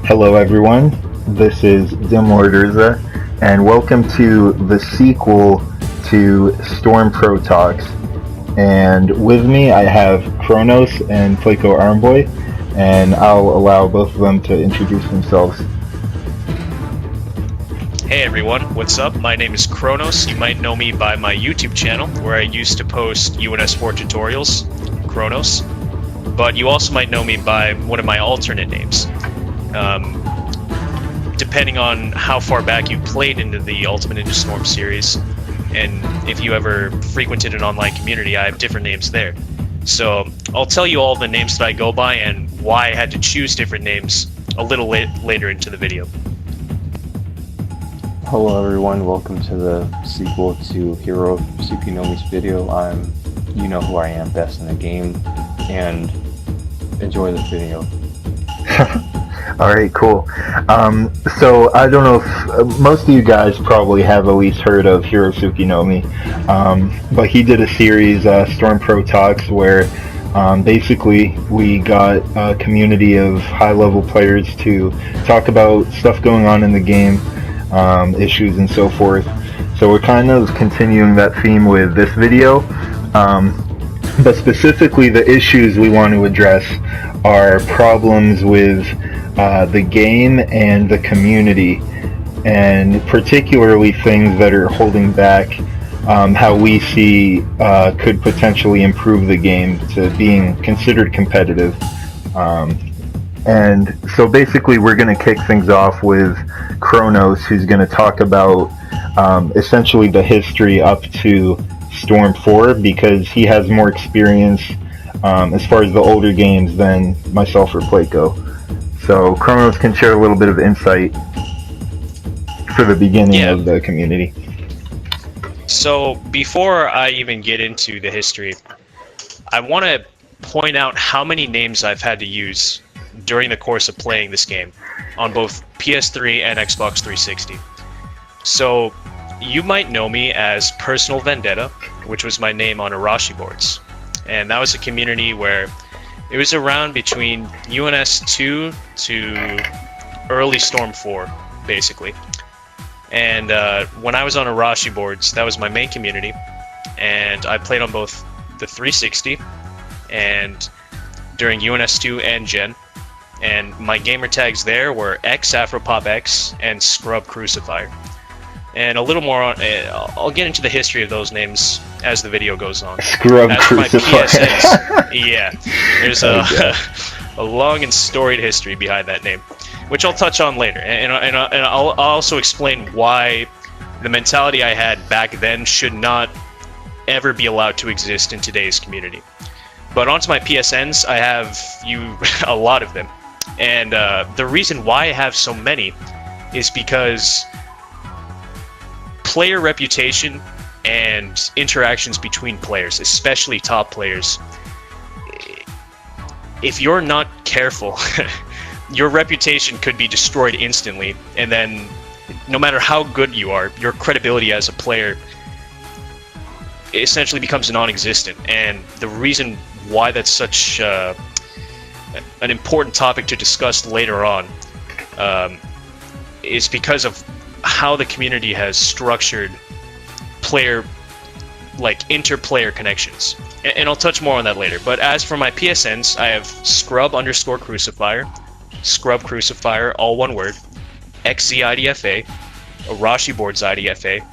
Hello everyone, this is Dim Lord Urza, and welcome to the sequel to Storm Pro Talks. And with me I have Khronos and Playco Armboy, and I'll allow both of them to introduce themselves. Hey everyone, what's up? My name is Khronos. You might know me by my YouTube channel, where I used to post UNS4 tutorials, Khronos. But you also might know me by one of my alternate names. Depending on how far back you played into the Ultimate Ninja Storm series, and if you ever frequented an online community, I have different names there. So I'll tell you all the names that I go by and why I had to choose different names a little later into the video. Hello everyone, welcome to the sequel to Hero Tsukinomi's video. You know who I am, best in the game, and enjoy this video. Alright, cool. So I don't know if most of you guys probably have at least heard of Hiro Tsukunomi, but he did a series, Storm Pro Talks, where basically we got a community of high-level players to talk about stuff going on in the game, issues and so forth. So we're kind of continuing that theme with this video, but specifically the issues we want to address are problems with the game and the community, and particularly things that are holding back how we see could potentially improve the game to being considered competitive. And so basically we're going to kick things off with Khronos, who's going to talk about essentially the history up to Storm 4, because he has more experience as far as the older games than myself or Playco. So Khronos can share a little bit of insight for the beginning of the community. So before I even get into the history, I want to point out how many names I've had to use during the course of playing this game on both PS3 and Xbox 360. So you might know me as Personal Vendetta, which was my name on Arashi boards. And that was a community where it was around between UNS 2 to early Storm 4, basically. And when I was on Arashi boards, that was my main community. And I played on both the 360 and during UNS 2 and Gen. And my gamer tags there were X Afropop X and Scrub Crucifier. And a little more on, I'll get into the history of those names as the video goes on. Scrub Crucifier. Yeah, there's a long and storied history behind that name, which I'll touch on later. And I'll also explain why the mentality I had back then should not ever be allowed to exist in today's community. But onto my PSNs, I have a lot of them. And the reason why I have so many is because player reputation and interactions between players, especially top players, if you're not careful, your reputation could be destroyed instantly, and then no matter how good you are, your credibility as a player essentially becomes non-existent. And the reason why that's such an important topic to discuss later on is because of how the community has structured inter-player connections. And I'll touch more on that later. But as for my PSNs, I have Scrub_Crucifier, Scrub Crucifier, all one word, XZIDFA, Arashi Boards IDFA,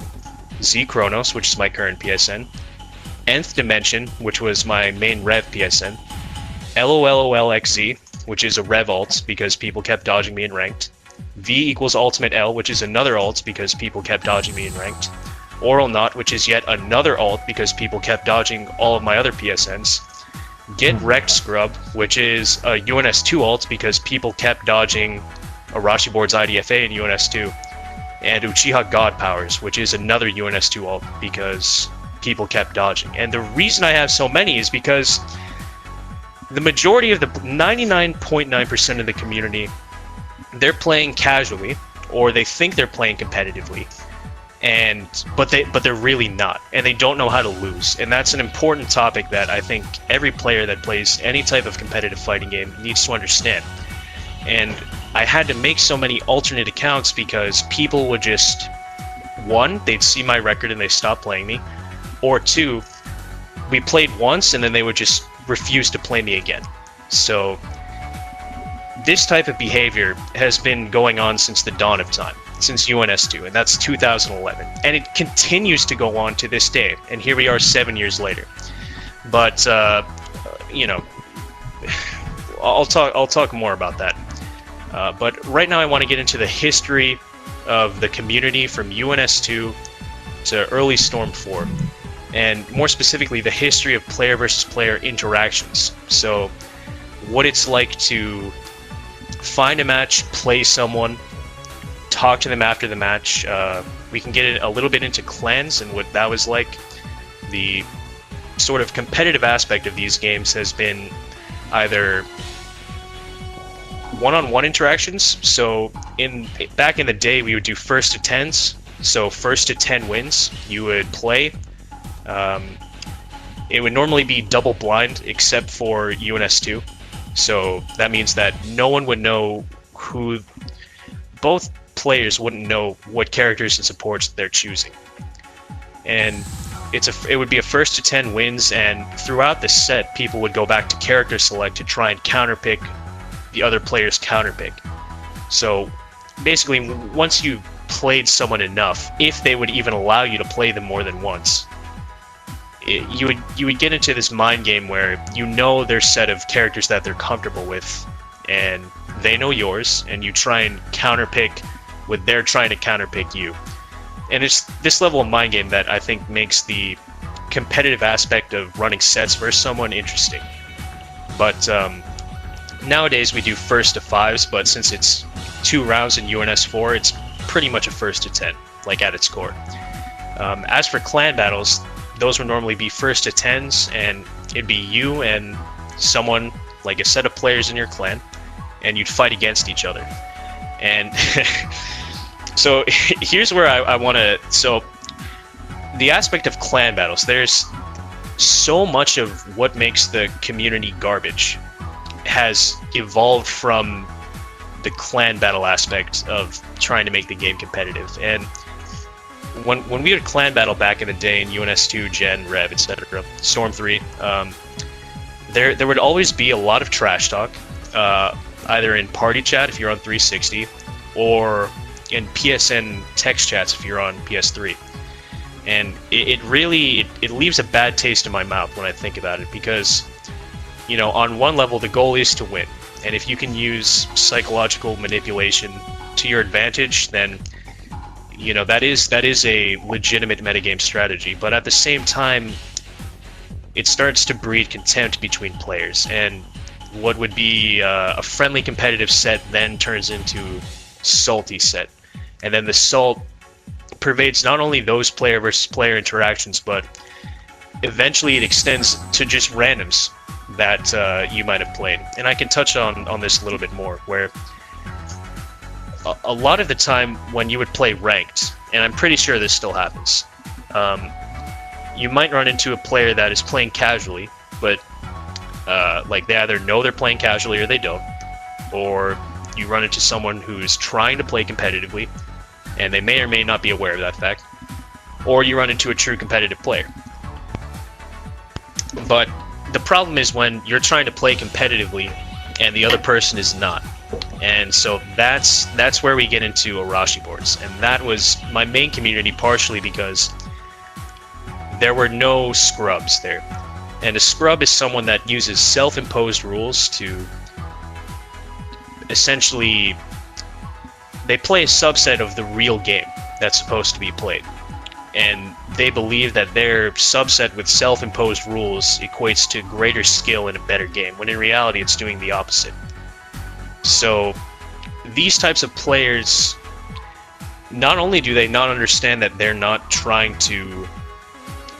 Z Khronos, which is my current PSN, Nth Dimension, which was my main Rev PSN, LOLOLXZ, which is a Rev alt because people kept dodging me in ranked, V equals Ultimate L, which is another alt because people kept dodging me in ranked, Oral Knot, which is yet another alt because people kept dodging all of my other PSNs, Get Wrecked Scrub, which is a UNS2 alt because people kept dodging Arashi Boards IDFA in UNS2, and Uchiha God Powers, which is another UNS2 alt because people kept dodging. And the reason I have so many is because the majority of the 99.9% of the community, they're playing casually, or they think they're playing competitively, but they're really not, and they don't know how to lose. And that's an important topic that I think every player that plays any type of competitive fighting game needs to understand. And I had to make so many alternate accounts because people would just, one, they'd see my record and they stop playing me, or two, we played once and then they would just refuse to play me again. So this type of behavior has been going on since the dawn of time, since UNS2, and that's 2011, and it continues to go on to this day, and here we are 7 years later. But you know, I'll talk more about that. But right now I want to get into the history of the community from UNS2 to early Storm 4, and more specifically the history of player versus player interactions. So what it's like to find a match, play someone, talk to them after the match. We can get a little bit into clans and what that was like. The sort of competitive aspect of these games has been either one-on-one interactions. So back in the day, we would do first to 10s. So first to 10 wins, you would play. It would normally be double blind except for UNS2. So that means that no one would know who, both players wouldn't know what characters and supports they're choosing. And it would be a first to 10 wins, and throughout the set, people would go back to character select to try and counterpick the other player's counterpick. So basically, once you played someone enough, if they would even allow you to play them more than once, you would get into this mind game where you know their set of characters that they're comfortable with, and they know yours, and you try and counterpick what they're trying to counterpick you. And it's this level of mind game that I think makes the competitive aspect of running sets versus someone interesting. But nowadays we do first to 5s, but since it's 2 rounds in UNS4, it's pretty much a first to 10, like at its core. As for clan battles, those would normally be first to 10s, and it'd be you and someone, like a set of players in your clan, and you'd fight against each other. And so here's where I want to... So the aspect of clan battles, there's so much of what makes the community garbage has evolved from the clan battle aspect of trying to make the game competitive. And when we had clan battle back in the day in UNS2, Gen, Rev, etc., Storm 3, there would always be a lot of trash talk, either in party chat if you're on 360, or in PSN text chats if you're on PS3. And it really leaves a bad taste in my mouth when I think about it, because, you know, on one level the goal is to win, and if you can use psychological manipulation to your advantage, then, you know, that is a legitimate metagame strategy. But at the same time, it starts to breed contempt between players, and what would be a friendly competitive set then turns into salty set, and then the salt pervades not only those player versus player interactions, but eventually it extends to just randoms that you might have played. And I can touch on this a little bit more, where a lot of the time when you would play ranked, and I'm pretty sure this still happens, you might run into a player that is playing casually, but like they either know they're playing casually or they don't, or you run into someone who's trying to play competitively and they may or may not be aware of that fact, or you run into a true competitive player. But the problem is when you're trying to play competitively and the other person is not. And so that's where we get into Arashi boards, and that was my main community, partially because there were no scrubs there. And a scrub is someone that uses self-imposed rules to essentially, they play a subset of the real game that's supposed to be played, and they believe that their subset with self-imposed rules equates to greater skill in a better game, when in reality it's doing the opposite. So these types of players, not only do they not understand that they're not trying to,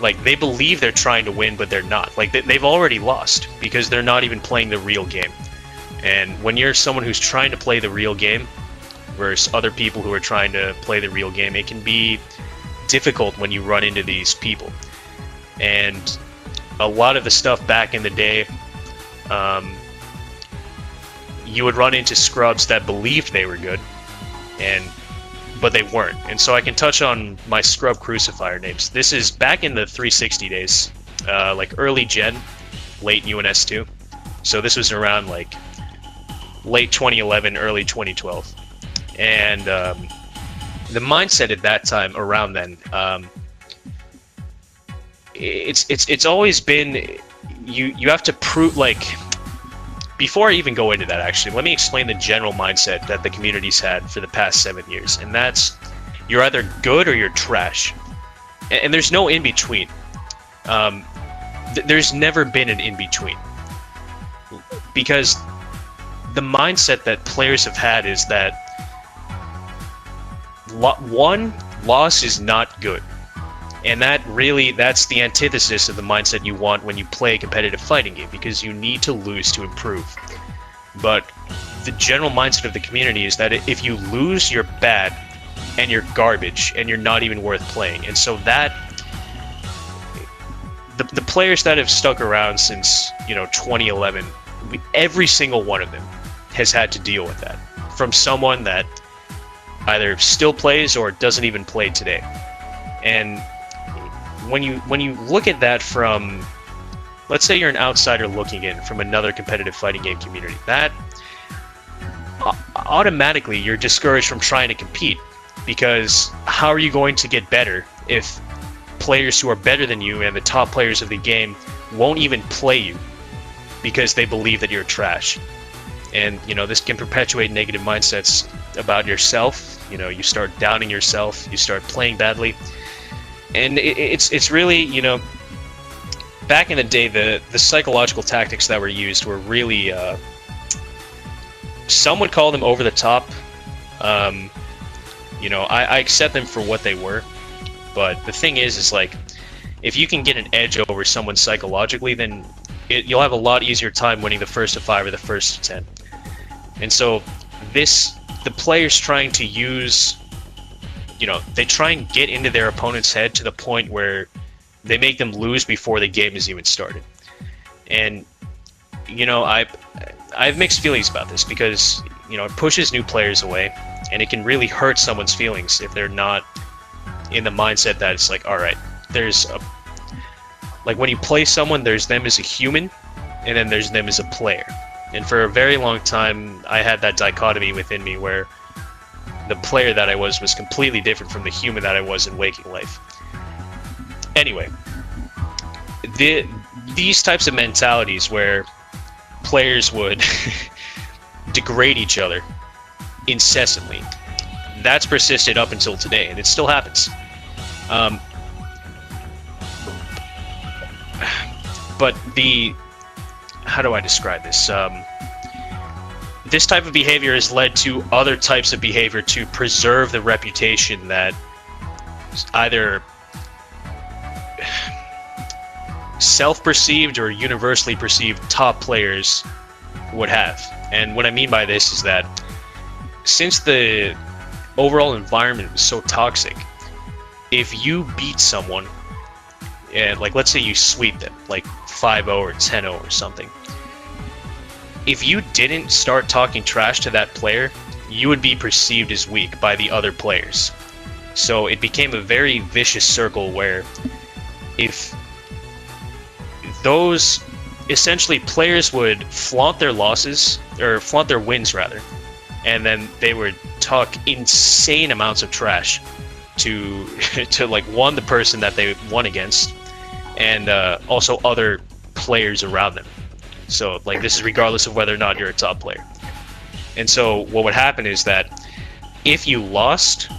like, they believe they're trying to win, but they're not. Like, they've already lost because they're not even playing the real game. And when you're someone who's trying to play the real game versus other people who are trying to play the real game, it can be difficult when you run into these people. And a lot of the stuff back in the day, you would run into scrubs that believed they were good, but they weren't. And so I can touch on my scrub crucifier names. This is back in the 360 days, like early gen, late UNS2. So this was around like late 2011, early 2012. And the mindset at that time, around then, it's always been you have to prove, like, before I even go into that, actually, let me explain the general mindset that the community's had for the past 7 years, and that's you're either good or you're trash, and there's no in between. There's never been an in between, because the mindset that players have had is that one loss is not good. And that's the antithesis of the mindset you want when you play a competitive fighting game, because you need to lose to improve. But the general mindset of the community is that if you lose, you're bad, and you're garbage, and you're not even worth playing. And so that the players that have stuck around since 2011, every single one of them has had to deal with that, from someone that either still plays or doesn't even play today. And when you look at that from, let's say you're an outsider looking in from another competitive fighting game community, that automatically you're discouraged from trying to compete, because how are you going to get better if players who are better than you and the top players of the game won't even play you because they believe that you're trash? And this can perpetuate negative mindsets about yourself. You start doubting yourself, you start playing badly. And it's really, back in the day, the psychological tactics that were used were really, some would call them over the top. I accept them for what they were, but the thing is like, if you can get an edge over someone psychologically, then you'll have a lot easier time winning the first to 5 or the first to 10. And so the players trying to use, they try and get into their opponent's head to the point where they make them lose before the game is even started. And I have mixed feelings about this, because it pushes new players away, and it can really hurt someone's feelings if they're not in the mindset that it's like, all right, like when you play someone, there's them as a human, and then there's them as a player. And for a very long time, I had that dichotomy within me where the player that I was completely different from the human that I was in waking life. Anyway, these types of mentalities where players would degrade each other incessantly, that's persisted up until today, and it still happens. But how do I describe this? This type of behavior has led to other types of behavior to preserve the reputation that either self-perceived or universally perceived top players would have. And what I mean by this is that since the overall environment was so toxic, if you beat someone, and like let's say you sweep them like 5-0 or 10-0 or something, if you didn't start talking trash to that player, you would be perceived as weak by the other players. So it became a very vicious circle where if those essentially players would flaunt their losses, or flaunt their wins rather, and then they would talk insane amounts of trash to like the person that they won against, and also other players around them. So like this is regardless of whether or not you're a top player. And so what would happen is that if you lost,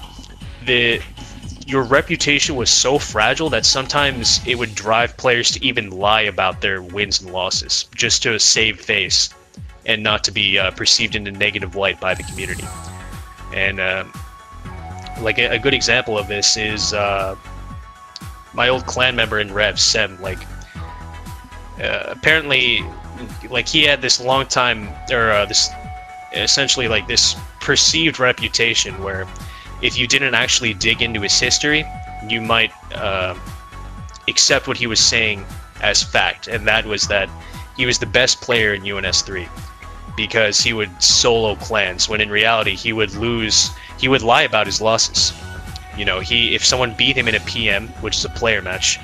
your reputation was so fragile that sometimes it would drive players to even lie about their wins and losses just to save face and not to be perceived in a negative light by the community. And like a good example of this is my old clan member in Rev, Sem. Like apparently, like he had this long time, or this essentially like this perceived reputation where if you didn't actually dig into his history, you might accept what he was saying as fact, and that was that he was the best player in UNS3. because he would solo clans when in reality he would lose. He would lie about his losses. You know, if someone beat him in a PM, which is a player match,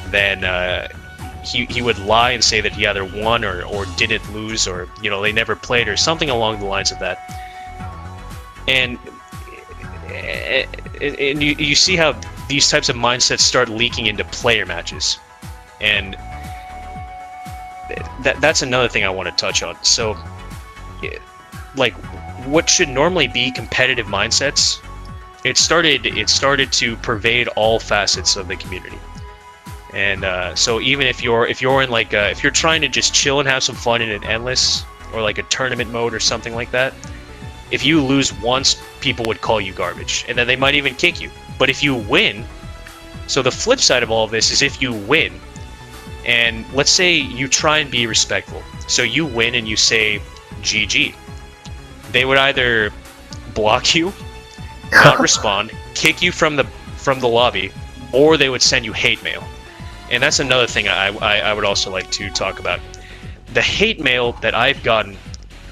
then he would lie and say that he either won or didn't lose, or you know, they never played, or something along the lines of that. And you see how these types of mindsets start leaking into player matches, and that's another thing I want to touch on. So, like, what should normally be competitive mindsets, it started to pervade all facets of the community. And so even if you're in like if you're trying to just chill and have some fun in an endless or like a tournament mode or something like that, if you lose once, people would call you garbage, and then they might even kick you. But if you win, so the flip side of all of this is if you win, and let's say you try and be respectful, so you win and you say GG, they would either block you, not respond, kick you from the lobby, or they would send you hate mail. And that's another thing I would also like to talk about. The hate mail that I've gotten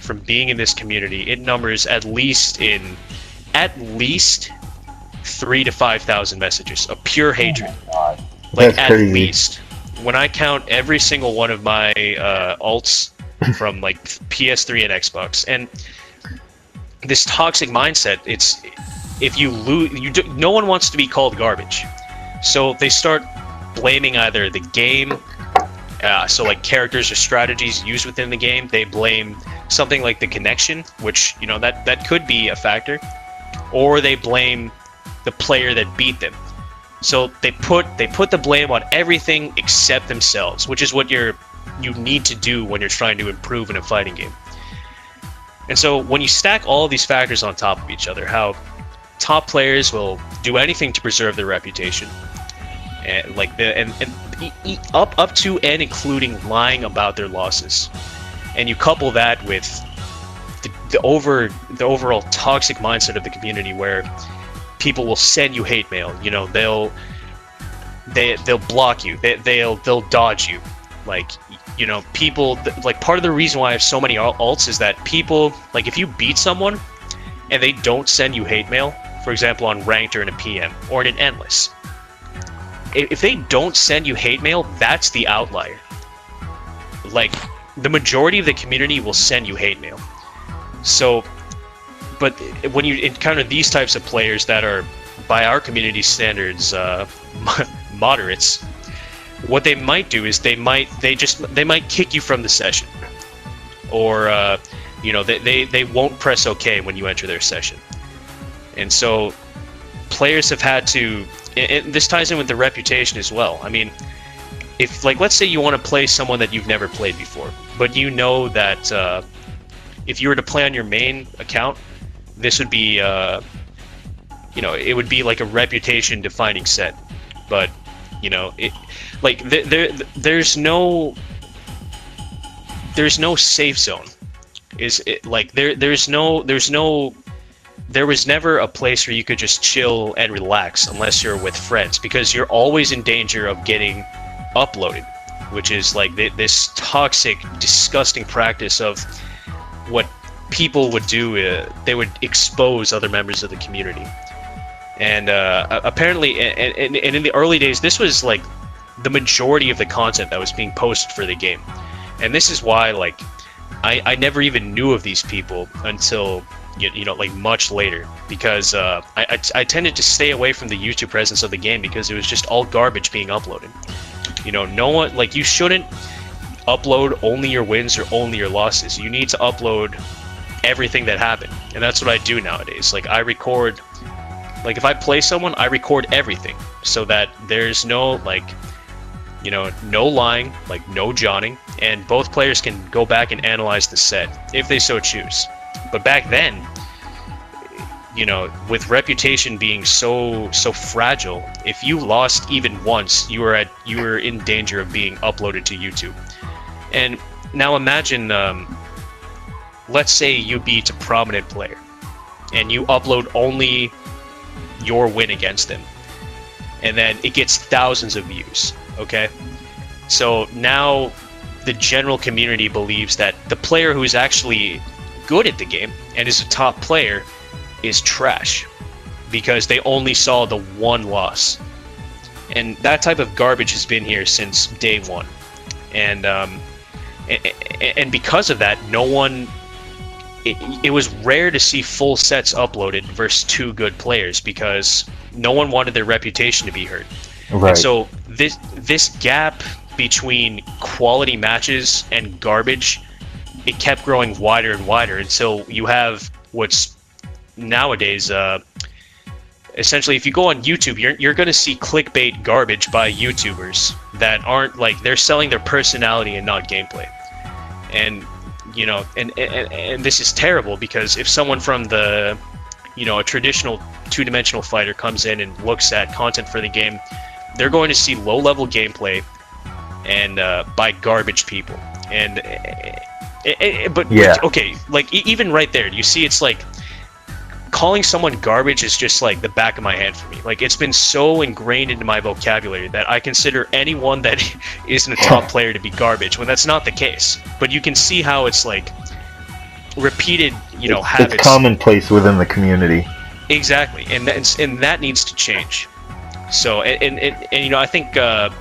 from being in this community, it numbers at least 3,000 to 5,000 messages of pure hatred. God. Like, That's at crazy. least. When I count every single one of my alts from like PS3 and Xbox, and this toxic mindset, it's if you lose, no one wants to be called garbage, so they start blaming either the game, so like characters or strategies used within the game. They blame something like the connection, which, you know, that could be a factor, or they blame the player that beat them. So they put the blame on everything except themselves, which is what you need to do when you're trying to improve in a fighting game. And so when you stack all of these factors on top of each other, how top players will do anything to preserve their reputation, and like up to and including lying about their losses, and you couple that with the overall toxic mindset of the community, where people will send you hate mail. You know, they'll block you. They'll dodge you. Like, you know, people like, part of the reason why I have so many alts is that people, like, if you beat someone and they don't send you hate mail, for example on ranked or in a PM or in an endless, if they don't send you hate mail, that's the outlier. Like, the majority of the community will send you hate mail. So, but when you encounter these types of players that are, by our community standards, moderates, what they might do is they might kick you from the session, or you know, they won't press OK when you enter their session. And so players have had to, and this ties in with the reputation as well. I mean, if, like, let's say you want to play someone that you've never played before, but you know that if you were to play on your main account, this would be, you know, it would be like a reputation defining set. But, you know, it, like, there's no safe zone. Is it like there was never a place where you could just chill and relax unless you're with friends, because you're always in danger of getting uploaded, which is like this toxic, disgusting practice of what people would do. They would expose other members of the community. And apparently, and in the early days, this was like the majority of the content that was being posted for the game. And this is why, like, I never even knew of these people until, you know, like, much later, because I tended to stay away from the YouTube presence of the game because it was just all garbage being uploaded. You know, no one, like, you shouldn't upload only your wins or only your losses. You need to upload everything that happened, and that's what I do nowadays. Like, I record, like, if I play someone, I record everything so that there's no, like, you know, no lying, like, no jawing, and both players can go back and analyze the set if they so choose. But back then, you know, with reputation being so fragile, if you lost even once, you were in danger of being uploaded to YouTube. And now imagine, let's say you beat a prominent player and you upload only your win against them, and then it gets thousands of views. Okay, so now the general community believes that the player who is actually good at the game and is a top player is trash because they only saw the one loss. And that type of garbage has been here since day one. And because of that, no one... It was rare to see full sets uploaded versus two good players because no one wanted their reputation to be hurt. Right. And so this gap between quality matches and garbage, it kept growing wider and wider until you have what's nowadays essentially, if you go on YouTube, you're going to see clickbait garbage by YouTubers that aren't like, they're selling their personality and not gameplay. And you know, and this is terrible because if someone from the, you know, a traditional two-dimensional fighter comes in and looks at content for the game, they're going to see low-level gameplay and by garbage people. And but yeah. Okay, like even right there, you see, it's like calling someone garbage is just like the back of my hand for me. Like, it's been so ingrained into my vocabulary that I consider anyone that isn't a top player to be garbage, when that's not the case. But you can see how it's like repeated, you know, habits. It's commonplace within the community. Exactly, and that needs to change. So, and you know, I think the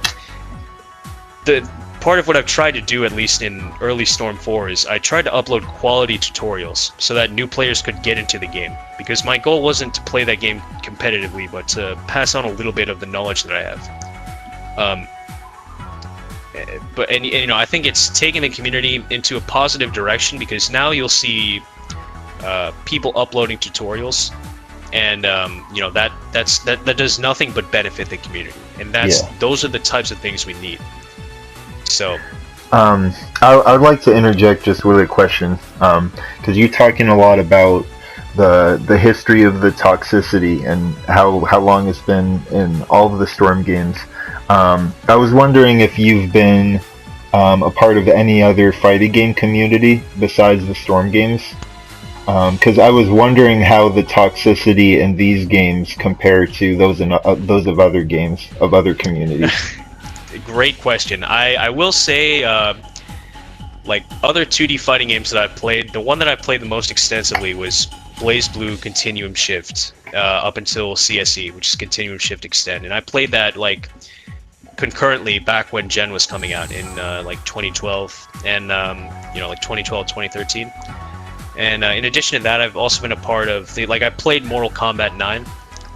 part of what I've tried to do, at least in early Storm 4, is I tried to upload quality tutorials so that new players could get into the game. Because my goal wasn't to play that game competitively, but to pass on a little bit of the knowledge that I have. But you know, I think it's taken the community into a positive direction because now you'll see people uploading tutorials, and you know, that does nothing but benefit the community, and those are the types of things we need. So, I would like to interject just with a question, because you're talking a lot about the history of the Toxicity and how long it's been in all of the Storm games. I was wondering if you've been a part of any other fighting game community besides the Storm games, because I was wondering how the Toxicity in these games compare to those of other games of other communities. Great question. I will say, like other 2D fighting games that I've played, the one that I played the most extensively was BlazBlue Continuum Shift, up until CSE, which is Continuum Shift Extend, and I played that like concurrently back when Gen was coming out in like 2012 and you know, like 2012, 2013. And in addition to that, I've also been a part of I played Mortal Kombat 9,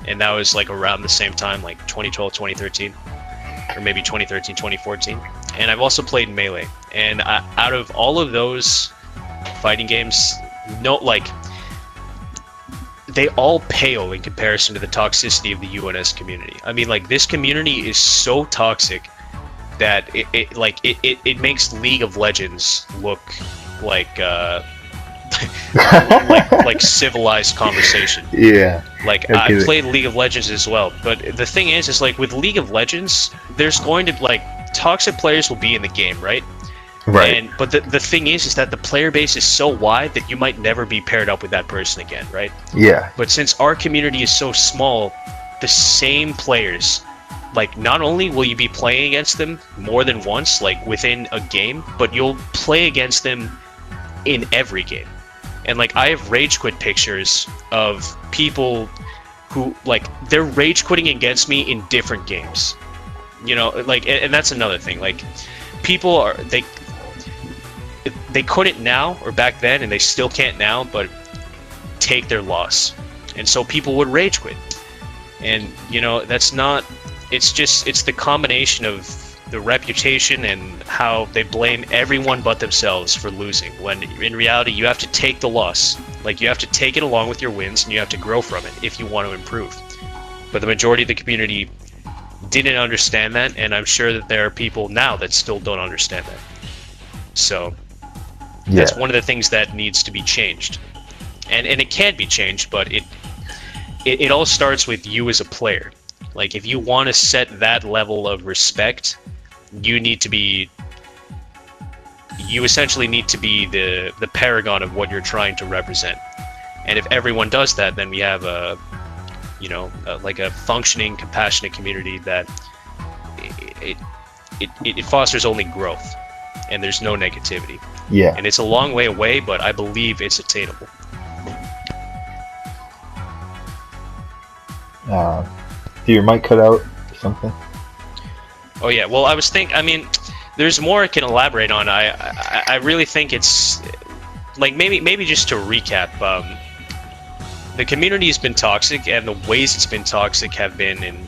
and that was like around the same time, like 2012, 2013. Or maybe 2013, 2014. And I've also played Melee. And out of all of those fighting games, they all pale in comparison to the toxicity of the UNS community. I mean, like, this community is so toxic that it makes League of Legends look like like civilized conversation. Yeah. Like, I played League of Legends as well, but the thing is like with League of Legends, there's going to, like, toxic players will be in the game, right? Right. But the thing is that the player base is so wide that you might never be paired up with that person again, right? Yeah. But since our community is so small, the same players, like, not only will you be playing against them more than once, like within a game, but you'll play against them in every game. And like, I have rage quit pictures of people who, like, they're rage quitting against me in different games. You know, like, and that's another thing. Like, people are, they couldn't now or back then, and they still can't now, but take their loss. And so people would rage quit. And, you know, that's not, it's the combination of the reputation and how they blame everyone but themselves for losing, when in reality you have to take the loss. Like, you have to take it along with your wins, and you have to grow from it if you want to improve. But the majority of the community didn't understand that, and I'm sure that there are people now that still don't understand that. So that's one of the things that needs to be changed, and it can be changed, but it all starts with you as a player. Like, if you want to set that level of respect, you essentially need to be the paragon of what you're trying to represent. And if everyone does that, then we have like a functioning, compassionate community that it fosters only growth. and there's no negativity. Yeah. And it's a long way away, but I believe it's attainable. Did your mic cut out or something? Oh yeah, well I mean, there's more I can elaborate on. I really think it's, like, maybe just to recap, the community has been toxic, and the ways it's been toxic have been in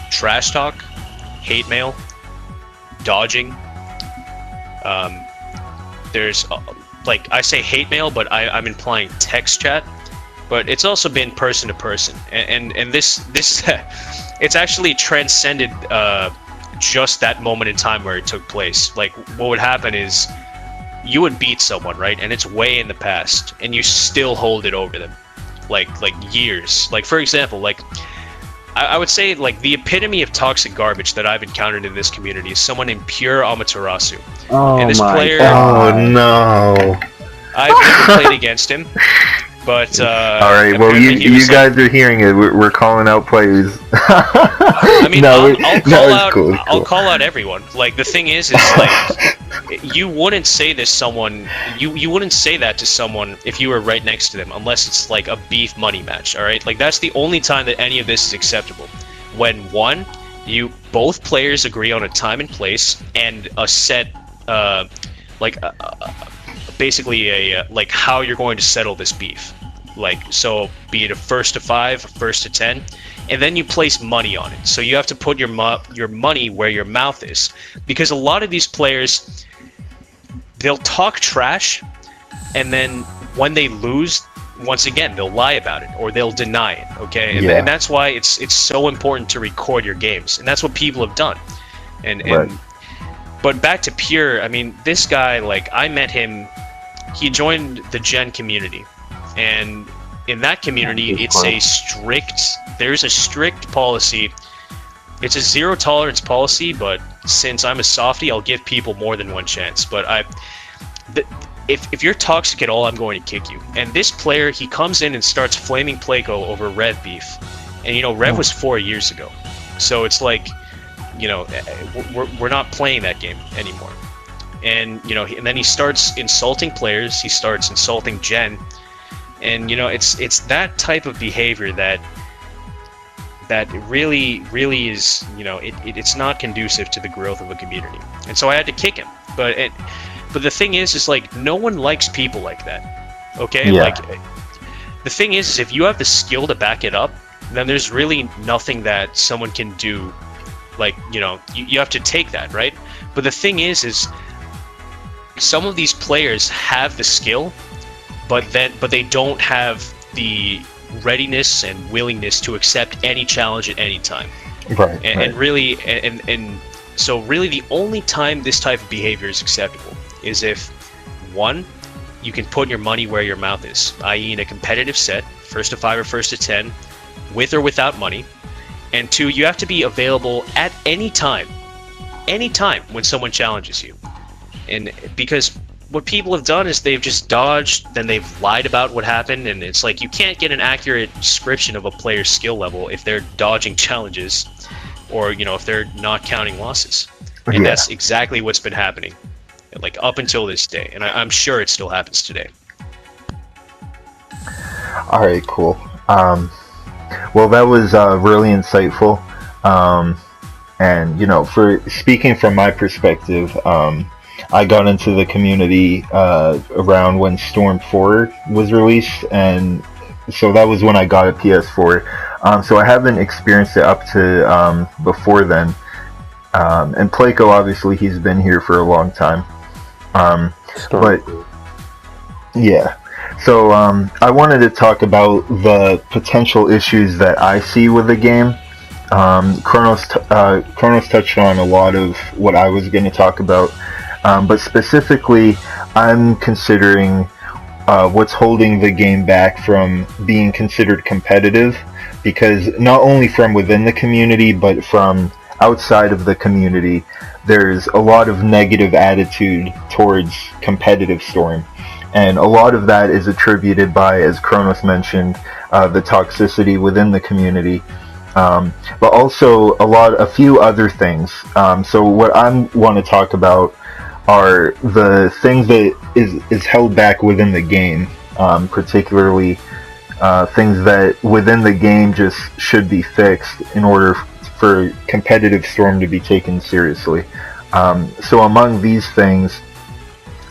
trash talk, hate mail, dodging. There's, like, I say hate mail, but I'm implying text chat. But it's also been person to person, and this it's actually transcended just that moment in time where it took place. Like, what would happen is you would beat someone, right, and it's way in the past, and you still hold it over them, like years. Like, for example, like, I would say, like, the epitome of toxic garbage that I've encountered in this community is someone named Pure Amaterasu. Oh And this my player, God. Oh no! I've never played against him, but All right, well, apparently he you was, like, guys are hearing it. We're calling out players. I mean, No, I'll no, call it's out. cool, it's I'll cool. call out everyone. Like, the thing is like, you wouldn't say this someone. You wouldn't say that to someone if you were right next to them, unless it's like a beef money match. All right, like, that's the only time that any of this is acceptable. When one, you both players agree on a time and place and a set, like, basically a like how you're going to settle this beef. Like, so be it a 1st to 5, 1st to 10, and then you place money on it. So you have to put your money where your mouth is, because a lot of these players, they'll talk trash, and then when they lose, once again, they'll lie about it or they'll deny it. Okay, Yeah. and that's why it's so important to record your games, and that's what people have done. And Right. But back to Pure, I mean, this guy, like, I met him. He joined the Gen community. And in that community, there's a strict policy. It's a zero tolerance policy, but since I'm a softie, I'll give people more than one chance. But if you're toxic at all, I'm going to kick you. And this player, he comes in and starts flaming Playco over Rev beef. And, you know, Rev was 4 years ago. So it's like, you know, we're not playing that game anymore. And, you know, and then he starts insulting players. He starts insulting Gen. And, you know, it's that type of behavior that really is, you know, it's not conducive to the growth of a community. And so I had to kick him. But the thing is like, no one likes people like that. Okay? Yeah. Like, the thing is if you have the skill to back it up, then there's really nothing that someone can do. Like, you know, you have to take that, right? But the thing is some of these players have the skill, but they don't have the readiness and willingness to accept any challenge at any time. Right. And really, and so really the only time this type of behavior is acceptable is if, one, you can put your money where your mouth is, i.e. in a competitive set, 1st to 5 or 1st to 10, with or without money. And 2, you have to be available at any time when someone challenges you. And because what people have done is they've just dodged, then they've lied about what happened, and it's like you can't get an accurate description of a player's skill level if they're dodging challenges, or, you know, if they're not counting losses. And Yeah. that's exactly what's been happening, like, up until this day, and I'm sure it still happens today. All right, cool. Well, that was really insightful. And, you know, for speaking from my perspective, I got into the community around when Storm 4 was released, and so that was when I got a PS4. So I haven't experienced it up to before then. And Playco, obviously, he's been here for a long time. But yeah. So I wanted to talk about the potential issues that I see with the game. Khronos touched on a lot of what I was going to talk about. But specifically, I'm considering what's holding the game back from being considered competitive, because not only from within the community, but from outside of the community, there's a lot of negative attitude towards competitive Storm. And a lot of that is attributed by, as Khronos mentioned, the toxicity within the community. But also a few other things. So what I want to talk about are the things that is held back within the game, particularly things that within the game just should be fixed in order for competitive Storm to be taken seriously. So among these things,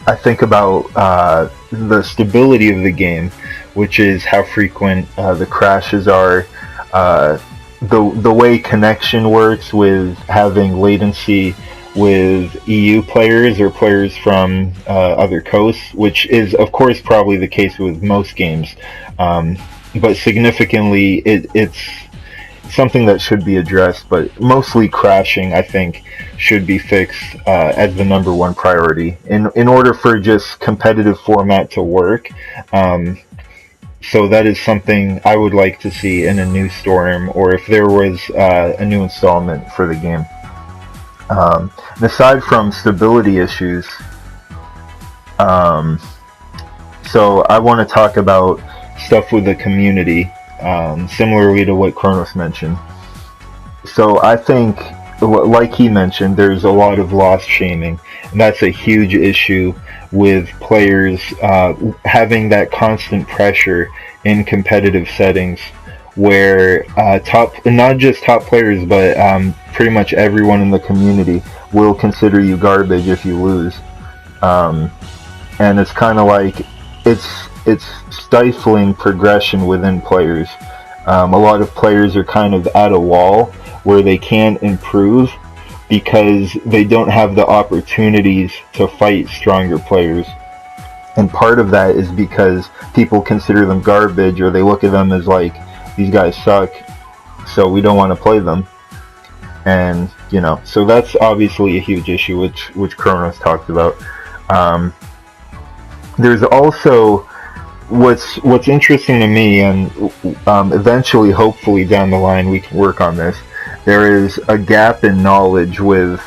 I think about the stability of the game, which is how frequent the crashes are, the way connection works with having latency with EU players or players from other coasts, which is of course probably the case with most games, but significantly it's something that should be addressed. But mostly crashing, I think, should be fixed as the #1 priority in order for just competitive format to work. So that is something I would like to see in a new Storm, or if there was a new installment for the game. And aside from stability issues, so I want to talk about stuff with the community, similarly to what Khronos mentioned. So I think, like he mentioned, there's a lot of loss shaming, and that's a huge issue with players having that constant pressure in competitive settings, where not just top players, but pretty much everyone in the community will consider you garbage if you lose. And it's kind of like it's stifling progression within players. A lot of players are kind of at a wall where they can't improve because they don't have the opportunities to fight stronger players. And part of that is because people consider them garbage, or they look at them as like, these guys suck, so we don't want to play them. And so that's obviously a huge issue, which Khronos talked about. There's also what's interesting to me, and eventually, hopefully down the line, we can work on this. There is a gap in knowledge with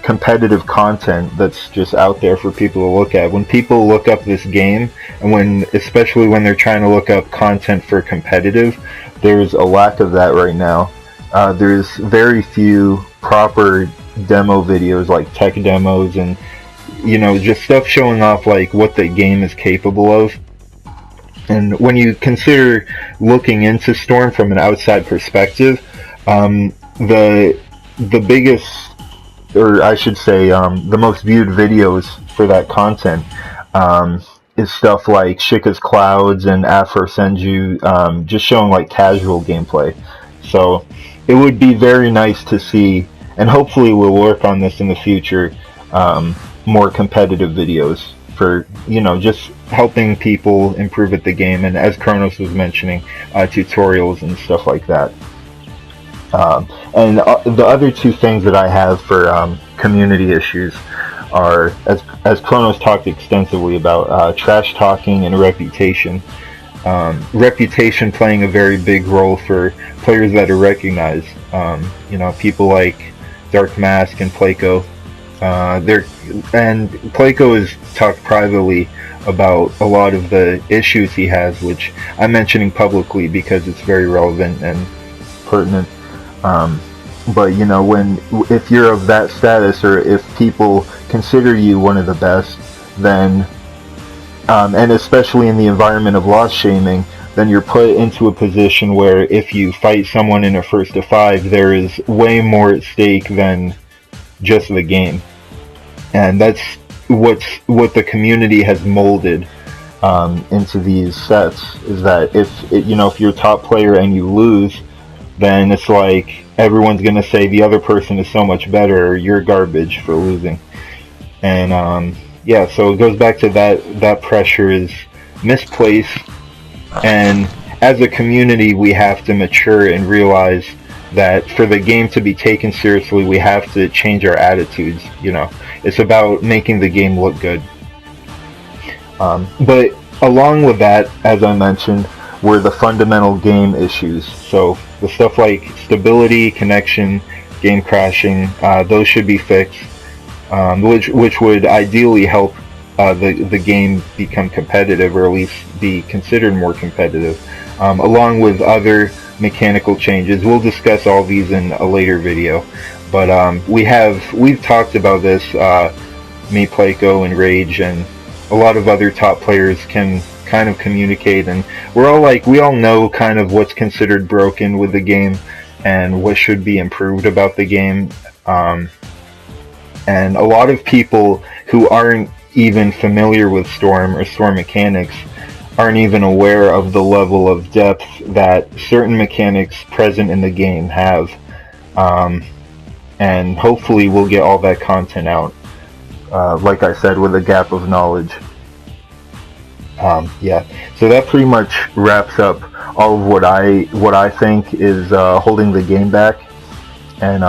competitive content that's just out there for people to look at. When people look up this game, and especially when they're trying to look up content for competitive, there's a lack of that right now. There's very few proper demo videos, like tech demos, and just stuff showing off like what the game is capable of. And when you consider looking into Storm from an outside perspective, the biggest, or I should say, the most viewed videos for that content is stuff like Shika's Clouds and Afro Senju, just showing like casual gameplay. So it would be very nice to see, and hopefully we'll work on this in the future, more competitive videos for just helping people improve at the game, and as Khronos was mentioning, tutorials and stuff like that. And the other two things that I have for community issues are, as Khronos talked extensively about, trash talking and reputation. Reputation playing a very big role for players that are recognized. People like Dark Mask and Playco. And Playco has talked privately about a lot of the issues he has, which I'm mentioning publicly because it's very relevant and pertinent. But if you're of that status, or if people consider you one of the best, then and especially in the environment of loss shaming, then you're put into a position where if you fight someone in a 1st to 5, there is way more at stake than just the game. And that's what the community has molded into these sets, is that if you're a top player and you lose, then it's like everyone's going to say the other person is so much better, or you're garbage for losing. And so it goes back to that pressure is misplaced, and as a community we have to mature and realize that for the game to be taken seriously, we have to change our attitudes. It's about making the game look good. But along with that, as I mentioned, were the fundamental game issues. So the stuff like stability, connection, game crashing, those should be fixed, which would ideally help the game become competitive, or at least be considered more competitive, along with other mechanical changes. We'll discuss all these in a later video, but we've talked about this me, Playco, and Rage, and a lot of other top players can kind of communicate, and we all know kind of what's considered broken with the game and what should be improved about the game. And a lot of people who aren't even familiar with Storm or Storm mechanics aren't even aware of the level of depth that certain mechanics present in the game have. And hopefully we'll get all that content out, like I said, with a gap of knowledge. Yeah, so that pretty much wraps up all of what I think is holding the game back. And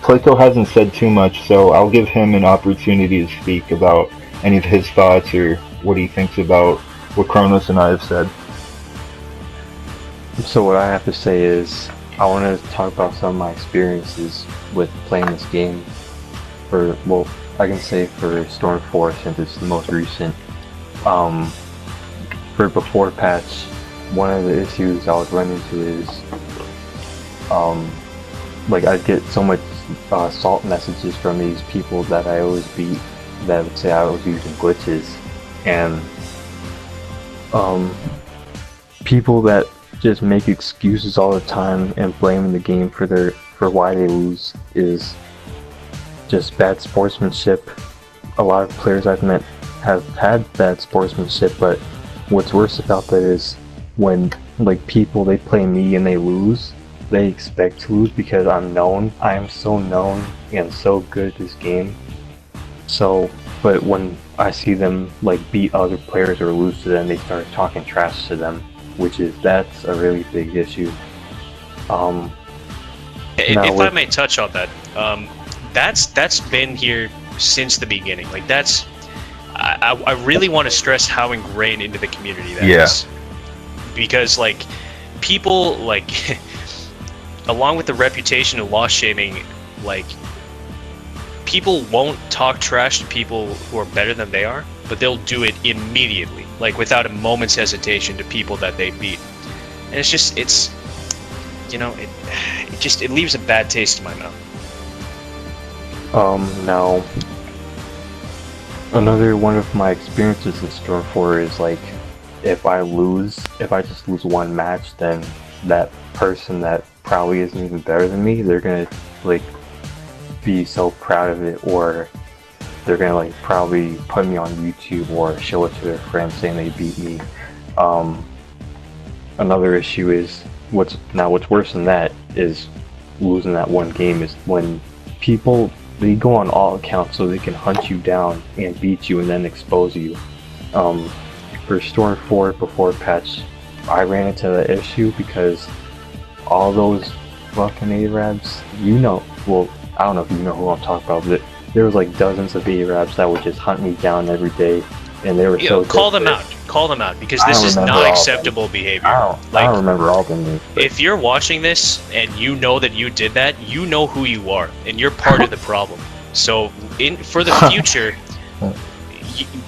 Playco hasn't said too much, so I'll give him an opportunity to speak about any of his thoughts or what he thinks about what Khronos and I have said. So what I have to say is, I want to talk about some of my experiences with playing this game. I can say for Storm 4, since it's the most recent. For before patch, one of the issues I would run into is, I'd get so much salt messages from these people that I always beat that would say I was using glitches, and people that just make excuses all the time and blame the game for why they lose is just bad sportsmanship. A lot of players I've met have had bad sportsmanship, but what's worse about that is when people, they play me and they lose, they expect to lose because I'm known. I am so known and so good at this game. But when I see them beat other players or lose to them, they start talking trash to them, that's a really big issue. If I may touch on that, that's been here since the beginning. I really want to stress how ingrained into the community that is. Because people along with the reputation of loss shaming, people won't talk trash to people who are better than they are, but they'll do it immediately, without a moment's hesitation, to people that they beat. And it leaves a bad taste in my mouth. Now, another one of my experiences in Storm 4 is if I just lose one match, then that person that probably isn't even better than me, they're gonna be so proud of it, or they're gonna probably put me on YouTube or show it to their friends saying they beat me. Another issue is what's worse than that is losing that one game is when people, they go on all accounts so they can hunt you down and beat you and then expose you. For Storm 4 before patch, I ran into that issue because all those fucking Arabs, I don't know if you know who I'm talking about, but there was dozens of Arabs that would just hunt me down every day, and they were call them out, because this is not acceptable behavior. I don't remember all of them. If you're watching this and you know that you did that, you know who you are, and you're part of the problem. So for the future,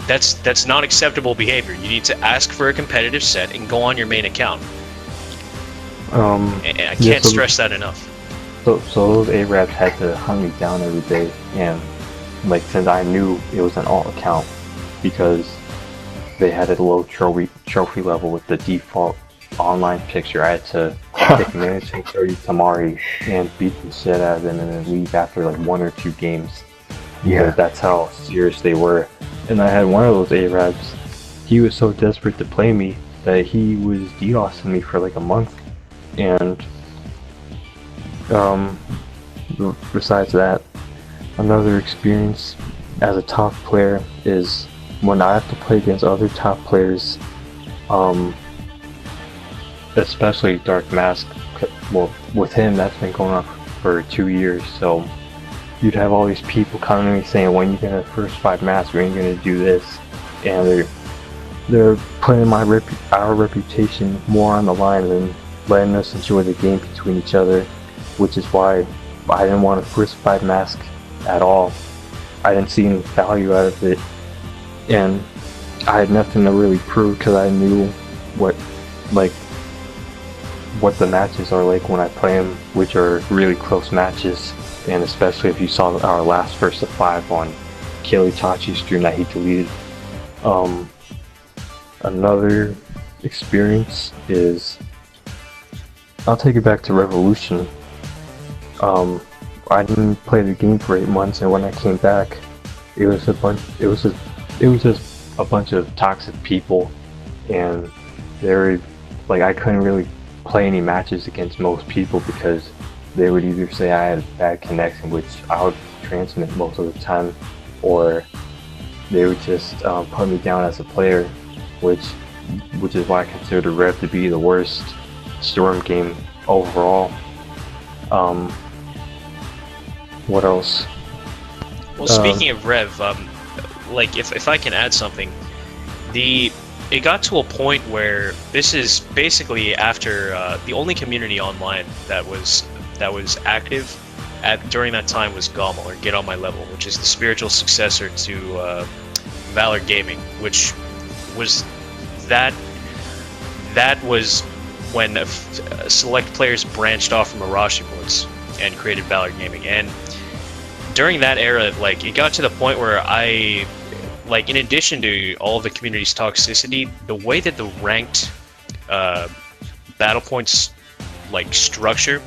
that's not acceptable behavior. You need to ask for a competitive set and go on your main account. And I can't stress that enough. So those Arabs had to hunt me down every day, and since I knew it was an alt account, because they had a low trophy level with the default online picture, I had to take Managing 30 Tamari and beat the shit out of them and then leave after 1 or 2 games. Yeah, that's how serious they were. And I had one of those Arabs, he was so desperate to play me that he was DDoSing me for a month. And besides that, another experience as a top player is when I have to play against other top players, especially Dark Mask. Well, with him, that's been going on for 2 years, so you'd have all these people coming to me saying, when you get a first 5 Mask, when are you going to do this? And they're putting our reputation more on the line than letting us enjoy the game between each other, which is why I didn't want to first 5 Mask at all. I didn't see any value out of it, and I had nothing to really prove because I knew what the matches are like when I play them, which are really close matches. And especially if you saw our last first of 5 on Kill Itachi stream that he deleted. Another experience is, I'll take it back to Revolution. I didn't play the game for 8 months, and when I came back, it was just a bunch of toxic people, and they were like, I couldn't really play any matches against most people because they would either say I had a bad connection, which I would transmit most of the time, or they would just put me down as a player, which is why I consider the Rev to be the worst Storm game overall. What else? Well, speaking of Rev, like if I can add something, it got to a point where this is basically after the only community online that was active during that time was GOML, or Get On My Level, which is the spiritual successor to Valor Gaming, which was that was when select players branched off from Arashi boards and created Valor Gaming. And during that era, like, it got to the point where I, like, in addition to all of the community's toxicity, the way that the ranked battle points, like, structure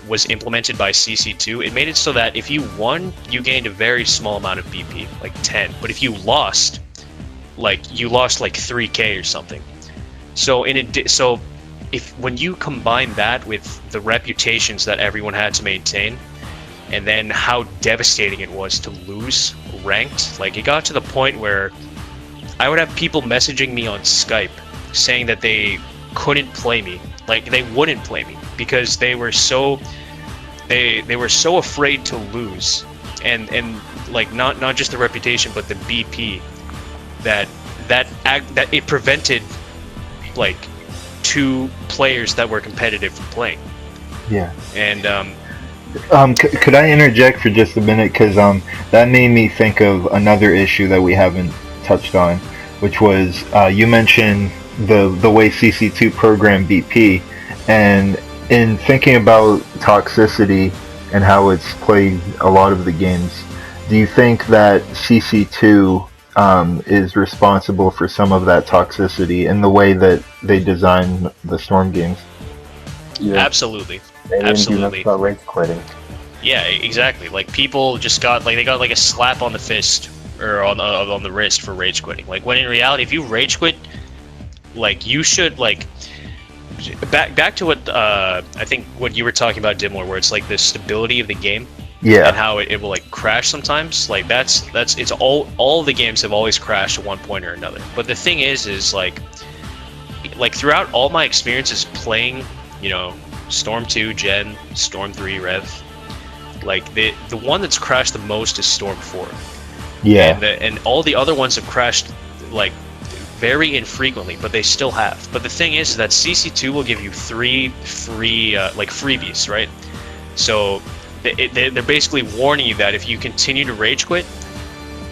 was implemented by CC2, it made it so that if you won, you gained a very small amount of BP, like 10. But if you lost, like 3k or something. So when you combine that with the reputations that everyone had to maintain, and then how devastating it was to lose ranked, like, it got to the point where I would have people messaging me on Skype saying that they couldn't play me, like, they wouldn't play me because they were so afraid to lose, and like, not just the reputation but the BP that it prevented, like, 2 players that were competitive from playing. Yeah. And could I interject for just a minute? Because that made me think of another issue that we haven't touched on, which was you mentioned the way CC2 programmed BP, and in thinking about toxicity and how it's played a lot of the games, do you think that CC2 is responsible for some of that toxicity in the way that they design the Storm games? Yeah. Absolutely. They didn't do nothing about rage quitting. Yeah, exactly. Like, people just got like a slap on the fist or on the wrist for rage quitting. Like, when in reality, if you rage quit, like, you should, like, back to what I think what you were talking about, Dimler, where it's like the stability of the game. Yeah. And how it will, like, crash sometimes. Like, it's all the games have always crashed at one point or another. But the thing is like throughout all my experiences playing, you know, Storm 2, Gen, Storm 3, Rev, like, the one that's crashed the most is Storm 4. Yeah. And all the other ones have crashed, like, very infrequently, but they still have. But the thing is that CC2 will give you 3 free, like, freebies, right? So they're basically warning you that if you continue to rage quit,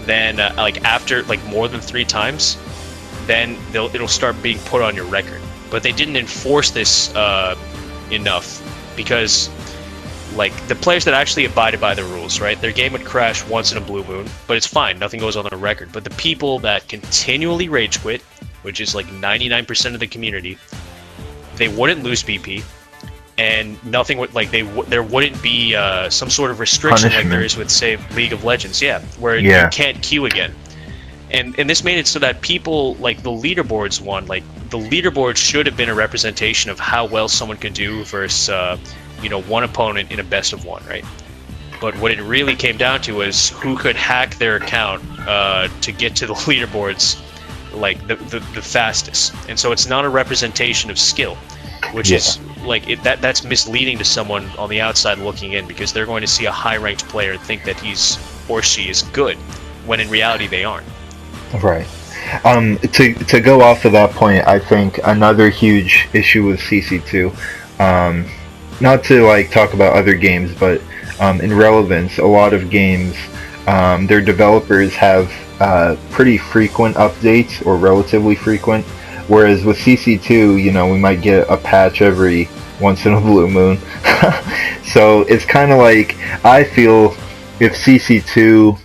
then like, after, like, more than 3 times, then it'll start being put on your record. But they didn't enforce this enough, because, like, the players that actually abided by the rules, right, their game would crash once in a blue moon, but it's fine, nothing goes on the record. But the people that continually rage quit, which is like 99% of the community, they wouldn't lose BP, and nothing would, like, there wouldn't be some sort of restriction like there is with, say, League of Legends, where you can't queue again. And this made it so that people, like, the leaderboards won. Like, the leaderboard should have been a representation of how well someone could do versus, you know, one opponent in a best of one, right? But what it really came down to was who could hack their account to get to the leaderboards, like, the fastest. And so it's not a representation of skill, which is, like, that's misleading to someone on the outside looking in, because they're going to see a high-ranked player and think that he's or she is good, when in reality they aren't. Right. To go off of that point, I think another huge issue with CC2, not to, like, talk about other games, but in relevance, a lot of games, their developers have pretty frequent updates, or relatively frequent, whereas with CC2, you know, we might get a patch every once in a blue moon. So it's kind of like, I feel if CC2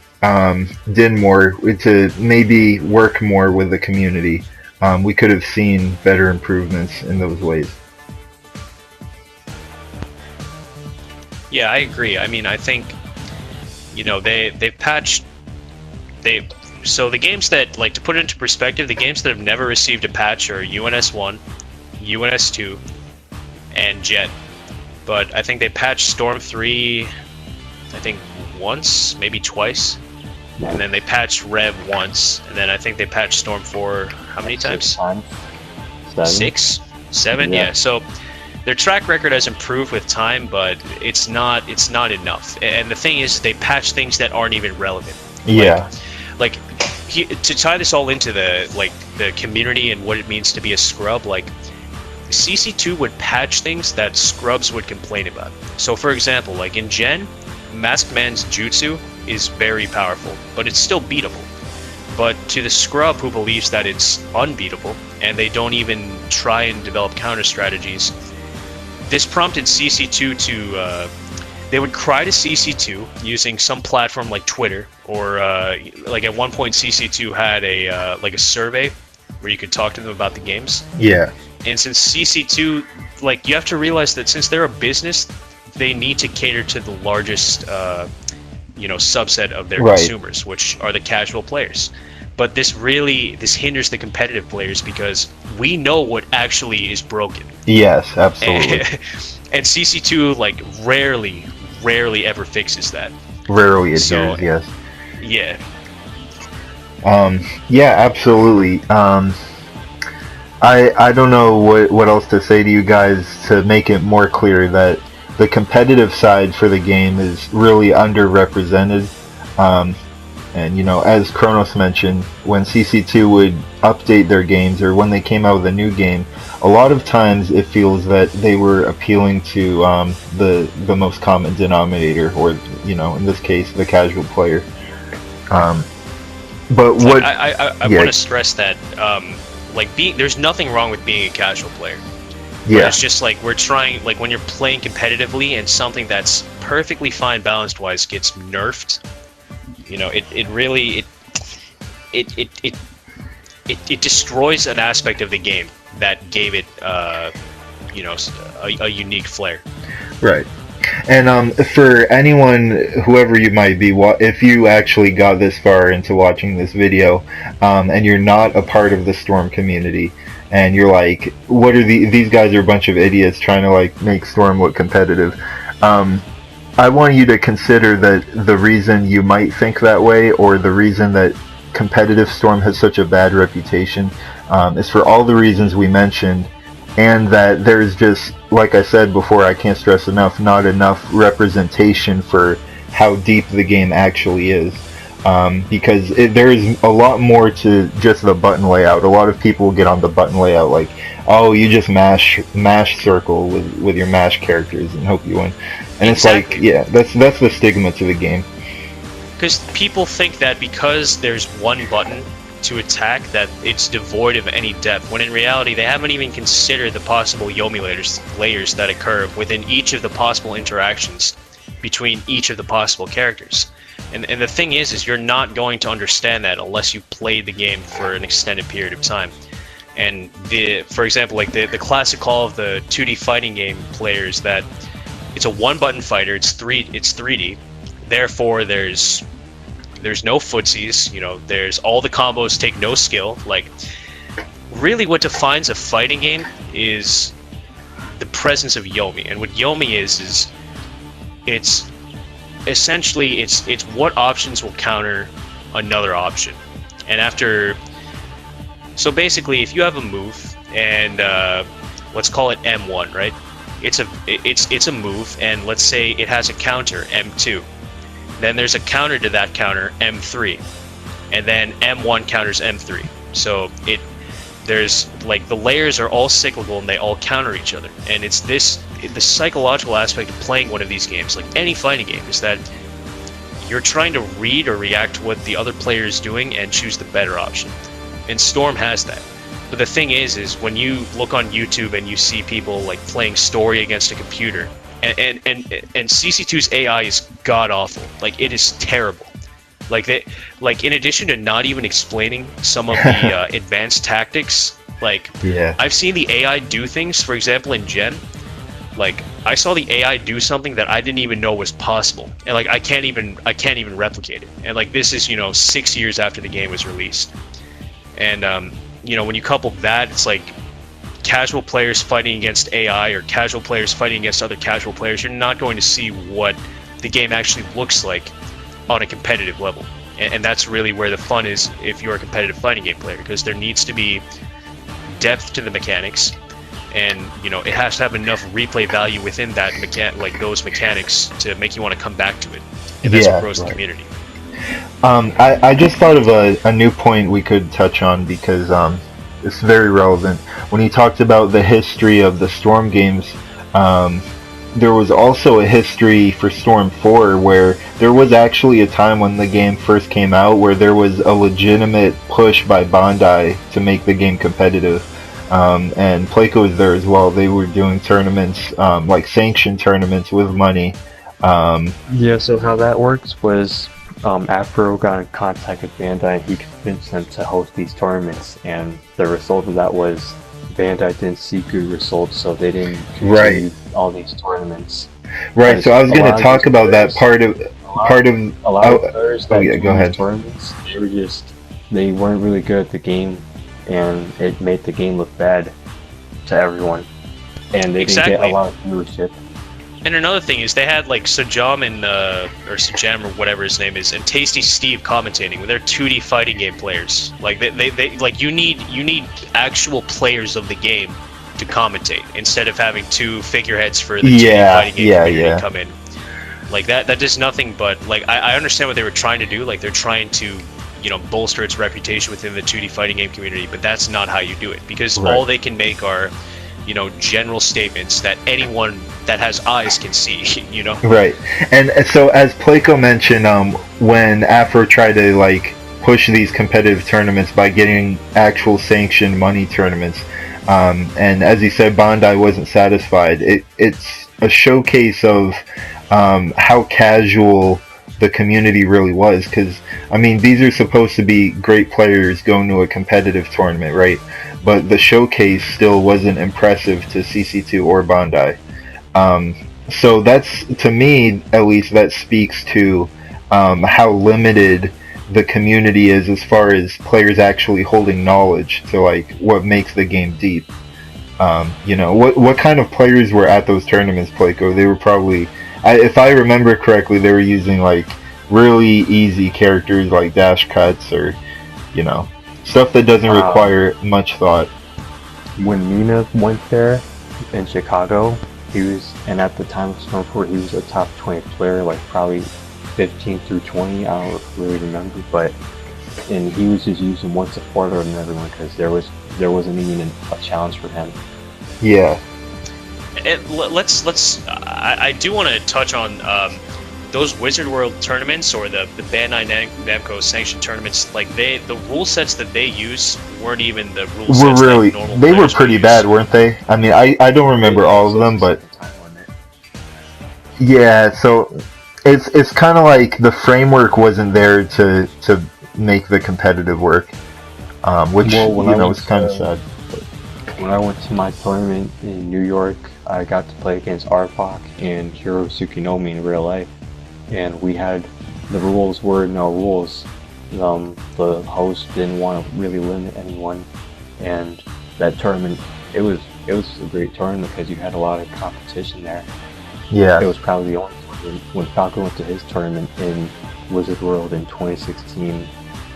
did more to maybe work more with the community, we could have seen better improvements in those ways. Yeah, I agree. I mean, I think, you know, they've patched so the games that, like, to put it into perspective, the games that have never received a patch are UNS1, UNS2, and Jet. But I think they patched Storm 3, I think once, maybe twice. And then they patched Rev once, and then I think they patched Storm 4 how many times? 7. 6? 7? Yeah. So their track record has improved with time, but it's not enough. And the thing is, they patch things that aren't even relevant. Yeah. Like to tie this all into the community and what it means to be a scrub, like CC2 would patch things that scrubs would complain about. So for example, like in Gen, Masked Man's jutsu is very powerful, but it's still beatable. But to the scrub who believes that it's unbeatable, and they don't even try and develop counter strategies, this prompted CC2 to they would cry to CC2 using some platform like Twitter, or like at one point CC2 had a like a survey where you could talk to them about the games. Yeah. And since CC2, like, you have to realize that since they're a business, they need to cater to the largest, you know, subset of their consumers, which are the casual players. But this hinders the competitive players because we know what actually is broken. Yes, absolutely. And CC2 like rarely ever fixes that. Rarely adheres, yes. Yeah. Yeah, absolutely. I don't know what else to say to you guys to make it more clear that the competitive side for the game is really underrepresented. And, you know, as Khronos mentioned, when CC2 would update their games, or when they came out with a new game, a lot of times it feels that they were appealing to the most common denominator, or, you know, in this case, the casual player. But what I want to stress that there's nothing wrong with being a casual player. Yeah. But it's just like we're trying, like when you're playing competitively and something that's perfectly fine balanced wise gets nerfed, you know, it really destroys an aspect of the game that gave it you know, a unique flair. Right. And for anyone, whoever you might be, if you actually got this far into watching this video, and you're not a part of the Storm community, and you're like, what are these guys are a bunch of idiots trying to like make Storm look competitive. I want you to consider that the reason you might think that way, or the reason that competitive Storm has such a bad reputation, is for all the reasons we mentioned, and that there's just, like I said before, I can't stress enough, not enough representation for how deep the game actually is. Because there is a lot more to just the button layout. A lot of people get on the button layout like, oh, you just mash circle with your mash characters and hope you win. And exactly. It's like, yeah, that's the stigma to the game. Because people think that because there's one button to attack that it's devoid of any depth, when in reality they haven't even considered the possible Yomi layers that occur within each of the possible interactions between each of the possible characters. And the thing is you're not going to understand that unless you played the game for an extended period of time. And for example, like the classic call of the 2D fighting game players, that it's a one-button fighter, it's 3D, therefore there's no footsies, you know, there's all the combos take no skill. Like, really what defines a fighting game is the presence of Yomi. And what Yomi is it's essentially it's what options will counter another option. And so basically, if you have a move and let's call it M1, right? It's a move, and let's say it has a counter M2. Then there's a counter to that counter, M3, and then M1 counters M3. So there's like the layers are all cyclical and they all counter each other. And it's the psychological aspect of playing one of these games, like any fighting game, is that you're trying to read or react to what the other player is doing and choose the better option. And Storm has that. But the thing is when you look on YouTube and you see people like playing story against a computer, and CC2's AI is god awful. Like, it is terrible. Like in addition to not even explaining some of the advanced tactics, like Yeah. I've seen the AI do things. For example, in Gen, like I saw the AI do something that I didn't even know was possible, and like I can't even replicate it. And like this is 6 years after the game was released, and when you couple that, it's like casual players fighting against AI or casual players fighting against other casual players. You're not going to see what the game actually looks like on a competitive level, and that's really where the fun is if you're a competitive fighting game player, because there needs to be depth to the mechanics, and it has to have enough replay value within that those mechanics to make you want to come back to it, and that's what grows the community. I just thought of a new point we could touch on, because it's very relevant. When you talked about the history of the Storm games, there was also a history for Storm 4 where there was actually a time when the game first came out where there was a legitimate push by Bandai to make the game competitive. And Playco was there as well. They were doing tournaments, like sanctioned tournaments with money. Yeah, so how that works was Afro got in contact with Bandai and he convinced them to host these tournaments, and the result of that was Bandai didn't see good results, so they didn't continue all these tournaments. Right, so I was going to talk about that part of a lot of players that go ahead. Tournaments, they weren't really good at the game, and it made the game look bad to everyone, and they didn't get a lot of viewership. And another thing is they had like Sajam and or Sajam or whatever his name is, and Tasty Steve commentating. They're 2D fighting game players. Like they like you need actual players of the game to commentate instead of having two figureheads for the 2D fighting game community come in. Like that does nothing but like I understand what they were trying to do. Like they're trying to bolster its reputation within the 2D fighting game community, but that's not how you do it, because all they can make are general statements that anyone that has eyes can see, Right. And so as Playco mentioned, when Afro tried to like push these competitive tournaments by getting actual sanctioned money tournaments, and as he said, Bandai wasn't satisfied. It's a showcase of how casual the community really was, because I mean these are supposed to be great players going to a competitive tournament, right? But the showcase still wasn't impressive to CC2 or Bandai. So that's, to me at least, that speaks to how limited the community is as far as players actually holding knowledge to like what makes the game deep. What kind of players were at those tournaments, Playco? They were probably, if I remember correctly, they were using like really easy characters like dash cuts or stuff that doesn't require much thought. When Mina went there in Chicago, and at the time of Storm 4, he was a top 20 player, like probably 15 through 20, I don't really remember, and he was just using one supporter than everyone, because there wasn't even a challenge for him. Yeah. And I do want to touch on those Wizard World tournaments, or the Bandai Namco sanctioned tournaments. Like the rule sets that they use weren't even the rule sets that normal they were players pretty bad, weren't they? I mean, I don't remember all of them, but yeah. So it's kind of like the framework wasn't there to make the competitive work, which was kind of sad. When I went to my tournament in New York, I got to play against Arbok and Hiro Tsukinomi in real life. And the rules were no rules. The host didn't want to really limit anyone, and that tournament, it was a great tournament because you had a lot of competition there. Yeah. It was probably the only time when Falco went to his tournament in Wizard World in 2016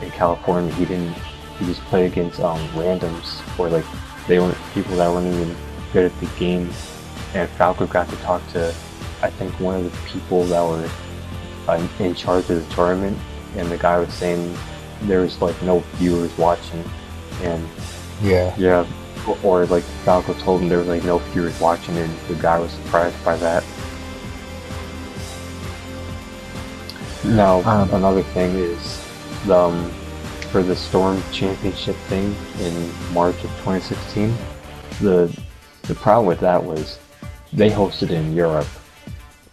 in California. He just played against randoms, or like they weren't people that weren't even good at the game. And Falco got to talk to, I think, one of the people that were in charge of the tournament, and the guy was saying there was like no viewers watching, and or like Falco told him there was like no viewers watching, and the guy was surprised by that. Now another thing is for the Storm Championship thing in March of 2016, the problem with that was they hosted in Europe.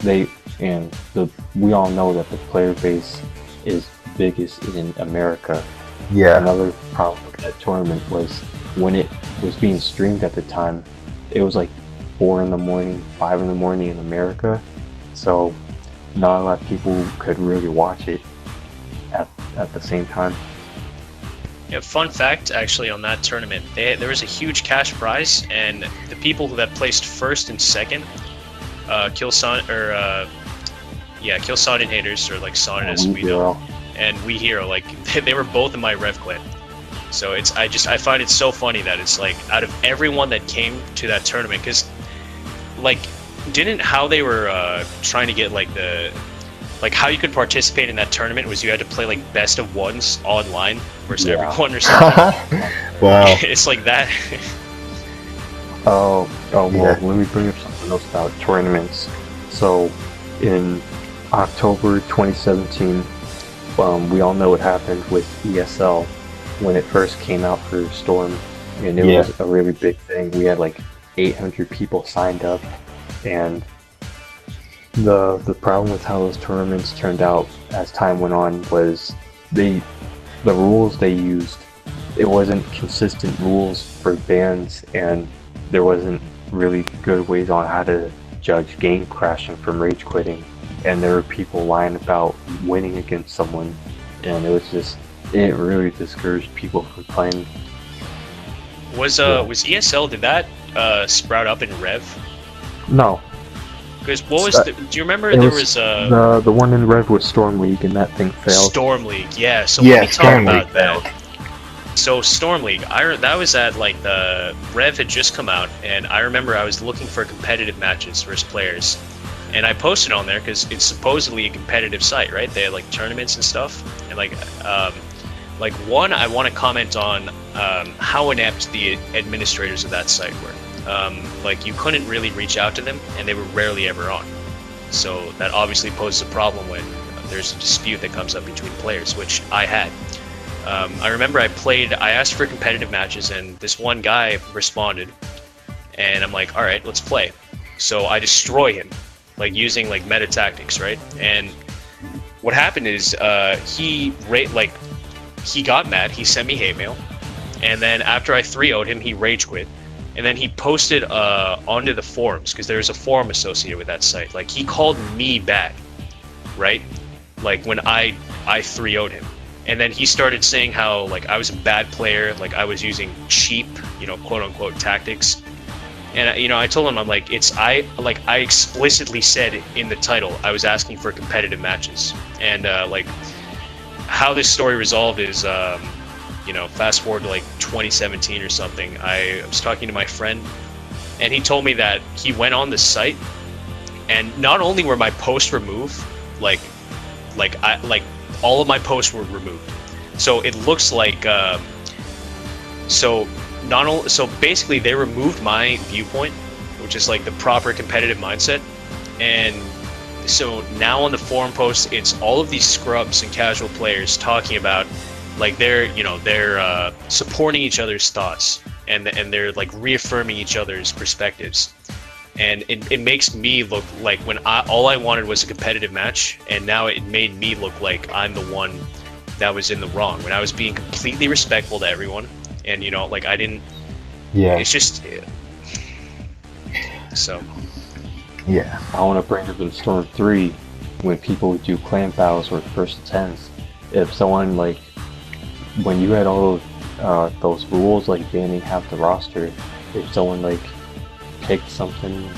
We all know that the player base is biggest in America. Yeah. Another problem with that tournament was when it was being streamed at the time, it was like 4 in the morning, 5 in the morning in America, so not a lot of people could really watch it at the same time. Yeah, fun fact actually on that tournament, there was a huge cash prize, and the people that placed first and second, Kill Sonnet Haters, or like Sonnet as we know, and We Hero, like they were both in my Rev clan. So I find it so funny that it's like out of everyone that came to that tournament, because like how they were trying to get how you could participate in that tournament was you had to play like best of ones online versus everyone or something. Wow. It's like that. Well, let me bring up something else about tournaments. So in October 2017, we all know what happened with ESL when it first came out for Storm, and it was a really big thing. We had like 800 people signed up, and the problem with how those tournaments turned out as time went on was the rules they used, it wasn't consistent rules for bans, and there wasn't really good ways on how to judge game crashing from rage quitting, and there were people lying about winning against someone, and it really discouraged people from playing. Was ESL, did that sprout up in Rev? No. Because what was do you remember there was the one in Rev was Storm League, and that thing failed. Storm League, yeah. So let me talk Storm about League that. failed. So Storm League, that was at like the Rev had just come out, and I remember I was looking for competitive matches versus players, and I posted on there because it's supposedly a competitive site, right? They had like tournaments and stuff, and one, I want to comment on how inept the administrators of that site were. Like you couldn't really reach out to them, and they were rarely ever on. So that obviously poses a problem when there's a dispute that comes up between players, which I had. I remember I asked for competitive matches, and this one guy responded, and I'm like, all right, let's play. So I destroy him, like using like meta tactics, right? And what happened is he got mad, he sent me hate mail, and then after I 3-0'd him, he rage quit. And then he posted onto the forums, because there's a forum associated with that site. Like, he called me back, right? Like, when I 3-0'd him. And then he started saying how, like, I was a bad player, like, I was using cheap, quote-unquote tactics. And, I told him, I'm like, I explicitly said in the title, I was asking for competitive matches. And, how this story resolved is, fast forward to like 2017 or something, I was talking to my friend, and he told me that he went on the site, and not only were my posts removed, all of my posts were removed. So it looks like so basically they removed my viewpoint, which is like the proper competitive mindset, and so now on the forum posts, it's all of these scrubs and casual players talking about like they're supporting each other's thoughts, and they're like reaffirming each other's perspectives, and it makes me look like when all I wanted was a competitive match, and now it made me look like I'm the one that was in the wrong when I was being completely respectful to everyone, and I didn't. Yeah. It's just so. Yeah. I want to bring up in Storm 3 when people would do clan battles or first attempts. If someone when you had all those rules like banning half the roster, if someone picked something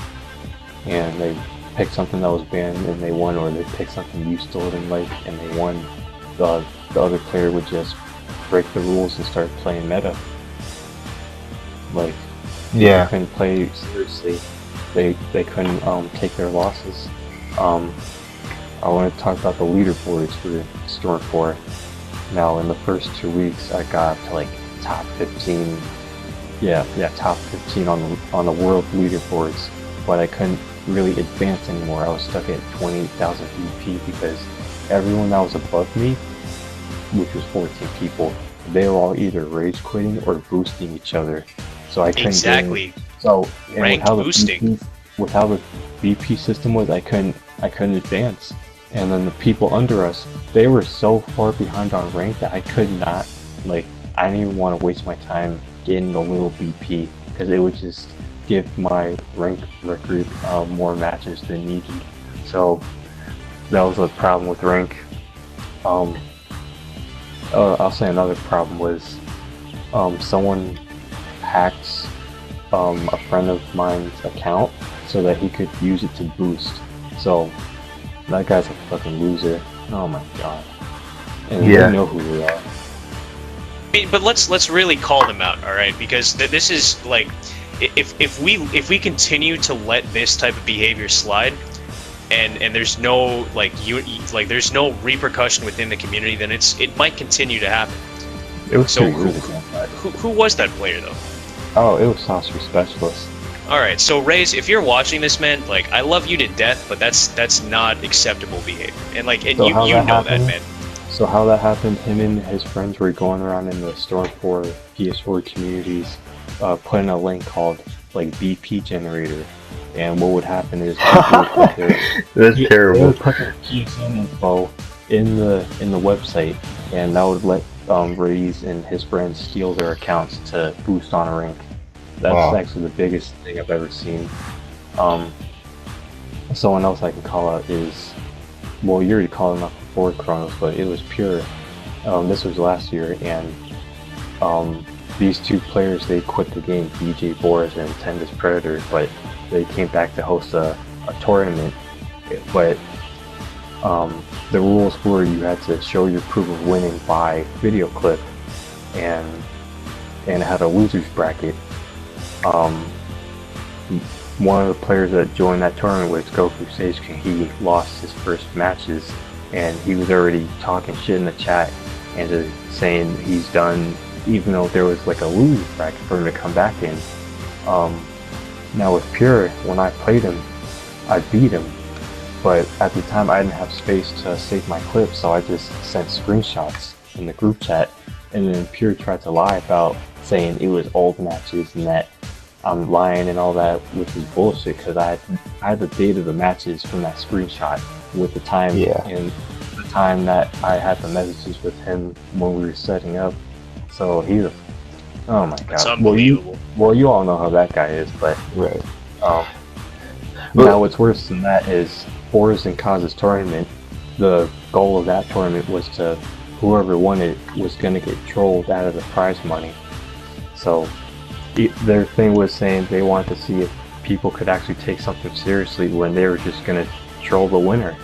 and they picked something that was banned and they won, or they picked something you still didn't like and they won, the other player would just break the rules and start playing meta. They couldn't play seriously. They couldn't take their losses. I want to talk about the leaderboards for Storm 4. Now, in the first 2 weeks, I got up to top 15. Top 15 on the world leaderboards, but I couldn't really advance anymore. I was stuck at 28,000 VP because everyone that was above me, which was 14 people, they were all either rage quitting or boosting each other. So I couldn't exactly. With how the VP system was, I couldn't advance. And then the people under us, they were so far behind on rank that I could not, like, I didn't even want to waste my time getting the little BP, because it would just give my rank record more matches than needed. So that was a problem with rank. I'll say another problem was someone hacked a friend of mine's account so that he could use it to boost. So that guy's a fucking loser. Oh my god. And Yeah. they know who they are. I mean, but let's really call them out, all right? Because this is like, if we continue to let this type of behavior slide, and there's no there's no repercussion within the community, then it might continue to happen. It was So 2 years ago. Who was that player though? Oh, it was Saucer Specialist. All right, so Raze, if you're watching this, man, like I love you to death, but that's not acceptable behavior, and So you how know that that, happened? man. So how that happened, him and his friends were going around in the Storm 4 PS4 communities, putting a link called like BP generator, and what would happen is people would put their That's they terrible. would put their PSN info in the website, and that would let Raze and his friends steal their accounts to boost on a rank. That's Wow. actually the biggest thing I've ever seen. Someone else I can call out is, well, you already called him out before Khronos, but it was Pure. This was last year, and these two players, they quit the game, DJ Boris and Tendus Predator, but they came back to host a tournament. But the rules were you had to show your proof of winning by video clip, and it had a losers bracket. One of the players that joined that tournament was Goku Sage. He lost his first matches, and he was already talking shit in the chat and just saying he's done, even though there was like a losers bracket for him to come back in. Now with Pure, when I played him, I beat him, but at the time I didn't have space to save my clips, so I just sent screenshots in the group chat, and then Pure tried to lie about saying it was old matches and that I'm lying and all that, which is bullshit, because I had the date of the matches from that screenshot with the time and the time that I had the messages with him when we were setting up. So he's a, oh my god. It's unbelievable. Well, you all know how that guy is, but Right. now what's worse than that is Boris and Kaz's tournament. The goal of that tournament was to, whoever won it was going to get trolled out of the prize money. So their thing was saying they wanted to see if people could actually take something seriously when they were just going to troll the winner.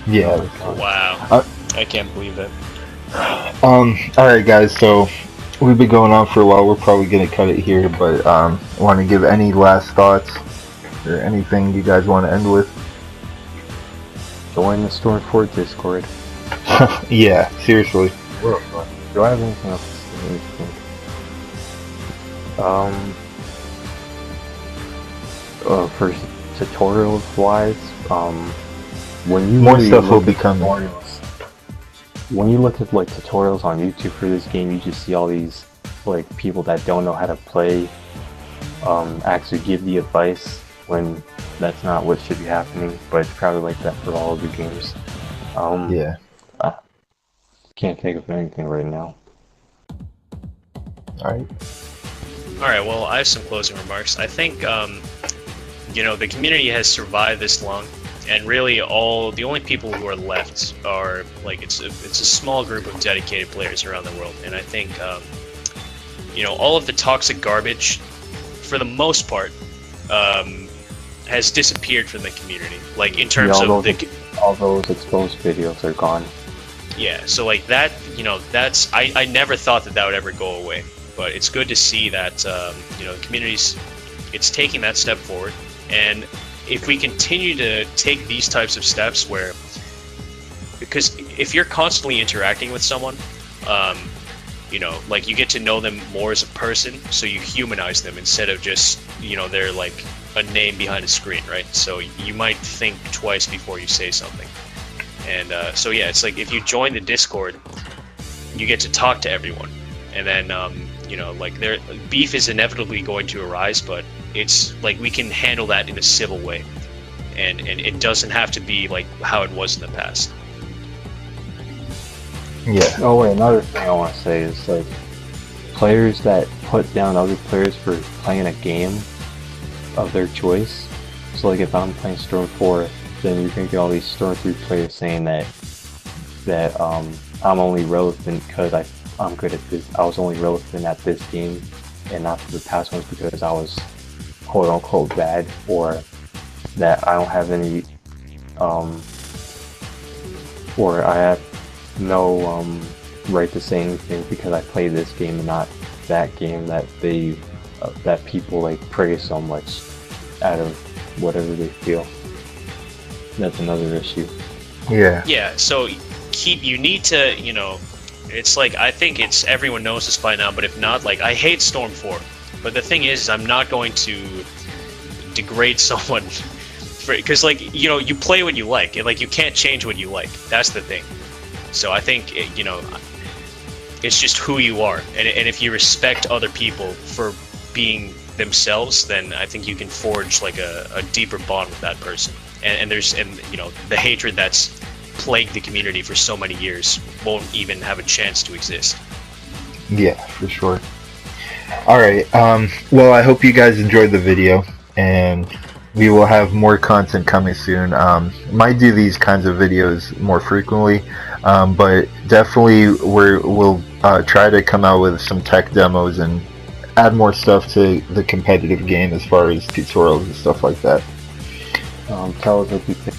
Yeah. Oh my God. Wow, I can't believe that. Alright guys, so we've been going on for a while. We're probably gonna cut it here, but want to give any last thoughts or anything you guys want to end with? Join the Storm 4 Discord. Yeah, seriously. Do I have anything else to say? Let me think. For tutorials wise, when you More really stuff will look be at coming. tutorials, when you look at like tutorials on YouTube for this game, you just see all these like people that don't know how to play actually give the advice when that's not what should be happening, but it's probably like that for all of the games. Yeah. Can't think of anything right now. Alright. All right, well, I have some closing remarks. I think, you know, the community has survived this long, and really the only people who are left are, like, it's a small group of dedicated players around the world, and I think, you know, all of the toxic garbage, for the most part, has disappeared from the community. Like, in terms of all those exposed videos are gone. Yeah, so like that, you know, that's, I never thought that would ever go away. But it's good to see that, you know, the community's, it's taking that step forward. And if we continue to take these types of steps where, because if you're constantly interacting with someone, you know, like you get to know them more as a person, so you humanize them instead of just, you know, they're like a name behind a screen, right? So you might think twice before you say something. And so yeah, it's like if you join the Discord, you get to talk to everyone. And then, you know, like beef is inevitably going to arise, but it's like we can handle that in a civil way. and it doesn't have to be like how it was in the past. Yeah. Oh wait, another thing I want to say is like players that put down other players for playing a game of their choice. So like if I'm playing Storm 4, then you're gonna get all these Storm 3 players saying that I'm only relevant because I'm good at this. I was only relevant at this game and not the past ones because I was quote unquote bad, or that I don't have any or I have no right to say anything because I play this game and not that game that that people like praise so much out of whatever they feel. That's another issue. Yeah. Yeah, so you need to, it's like, I think everyone knows this by now, but if not, like, I hate Storm 4, but the thing is, I'm not going to degrade someone because like, you play what you like, and like, you can't change what you like. That's the thing. So I think, it's just who you are, and if you respect other people for being themselves, then I think you can forge like a deeper bond with that person. And the hatred that's plagued the community for so many years won't even have a chance to exist. Yeah, for sure. Alright, well, I hope you guys enjoyed the video, and we will have more content coming soon. Might do these kinds of videos more frequently, but definitely we'll try to come out with some tech demos and add more stuff to the competitive game as far as tutorials and stuff like that. Tell us what you think.